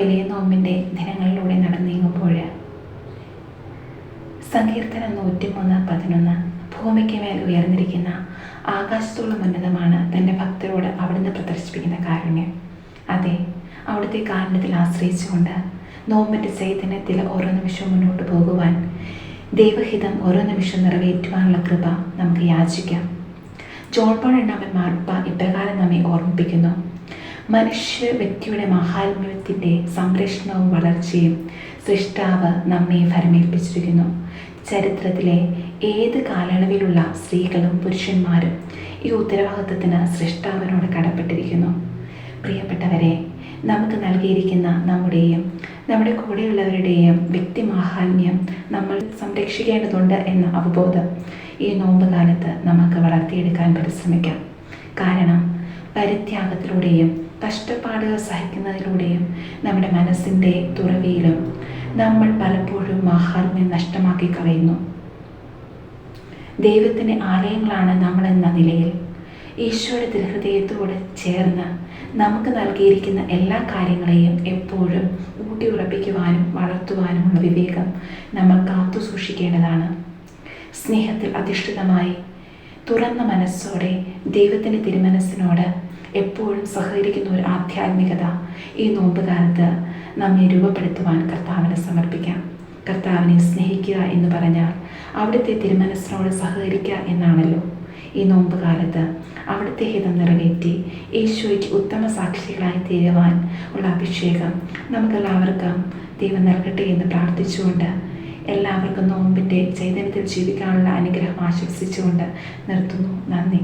വലിയ നോമ്പിൻ്റെ ദിനങ്ങളിലൂടെ നടന്നു നീങ്ങുമ്പോൾ സങ്കീർത്തനം 103:11 ഭൂമിക്ക് മേൽ ഉയർന്നിരിക്കുന്ന ആകാശത്തോളം ഉന്നതമാണ് തൻ്റെ ഭക്തരോട് അവിടുന്ന് പ്രദർശിപ്പിക്കുന്ന കാരുണ്യം. അതെ, അവിടുത്തെ കാരുണ്യത്തിൽ ആശ്രയിച്ചുകൊണ്ട് നോമ്പിൻ്റെ ചൈതന്യത്തിൽ ഓരോ നിമിഷവും മുന്നോട്ട് പോകുവാൻ, ദൈവഹിതം ഓരോ നിമിഷവും നിറവേറ്റുവാനുള്ള കൃപ നമുക്ക് യാചിക്കാം. ജോൺ പോൾ രണ്ടാമൻ മാർപ്പാപ്പ ഇപ്രകാരം നമ്മെ ഓർമ്മിപ്പിക്കുന്നു: മനുഷ്യ വ്യക്തിയുടെ മഹാത്മ്യത്തിൻ്റെ സംരക്ഷണവും വളർച്ചയും സൃഷ്ടാവ് നമ്മെ ഭരമേൽപ്പിച്ചിരിക്കുന്നു. ചരിത്രത്തിലെ ഏത് കാലയളവിലുള്ള സ്ത്രീകളും പുരുഷന്മാരും ഈ ഉത്തരവാദിത്വത്തിന് സൃഷ്ടാവിനോട് കടപ്പെട്ടിരിക്കുന്നു. പ്രിയപ്പെട്ടവരെ, നമുക്ക് നൽകിയിരിക്കുന്ന നമ്മുടെ കൂടെയുള്ളവരുടെയും വ്യക്തിമാഹാത്മ്യം നമ്മൾ സംരക്ഷിക്കേണ്ടതുണ്ട് എന്ന അവബോധം ഈ നോമ്പ് കാലത്ത് നമുക്ക് വളർത്തിയെടുക്കാൻ പരിശ്രമിക്കാം. കാരണം പരിത്യാഗത്തിലൂടെയും കഷ്ടപ്പാടുകൾ സഹിക്കുന്നതിലൂടെയും നമ്മുടെ മനസ്സിൻ്റെ തുറവിയിലും നമ്മൾ പലപ്പോഴും മാഹാത്മ്യം നഷ്ടമാക്കി കളയുന്നു. ദൈവത്തിൻ്റെ ആലയങ്ങളാണ് നമ്മളെന്ന നിലയിൽ ഈശോയുടെ തിരുഹൃദയത്തോട് ചേർന്ന് നമുക്ക് നൽകിയിരിക്കുന്ന എല്ലാ കാര്യങ്ങളെയും എപ്പോഴും ഊട്ടിയുറപ്പിക്കുവാനും വളർത്തുവാനുമുള്ള വിവേകം നമ്മൾ കാത്തു സൂക്ഷിക്കേണ്ടതാണ്. സ്നേഹത്തിൽ അധിഷ്ഠിതമായി തുറന്ന മനസ്സോടെ ദൈവത്തിൻ്റെ തിരുമനസ്സിനോട് എപ്പോഴും സഹകരിക്കുന്ന ഒരു ആധ്യാത്മികത ഈ നോമ്പുകാലത്ത് നമ്മെ രൂപപ്പെടുത്തുവാൻ കർത്താവിനെ സമർപ്പിക്കാം. കർത്താവിനെ സ്നേഹിക്കുക എന്ന് പറഞ്ഞാൽ അവിടുത്തെ തിരുമനസ്സിനോട് സഹകരിക്കുക എന്നാണല്ലോ. ഈ നോമ്പ് കാലത്ത് അവിടുത്തെ ഹിതം നിറവേറ്റി യേശോയ്ക്ക് ഉത്തമ സാക്ഷികളായി തീരുവാൻ ഉള്ള അഭിഷേകം നമുക്കെല്ലാവർക്കും ദൈവം നൽകട്ടെ എന്ന് പ്രാർത്ഥിച്ചുകൊണ്ട് എല്ലാവർക്കും നോമ്പിൻ്റെ ചൈതന്യത്തിൽ ജീവിക്കാനുള്ള അനുഗ്രഹം ആശംസിച്ചുകൊണ്ട് നിർത്തുന്നു. നന്ദി.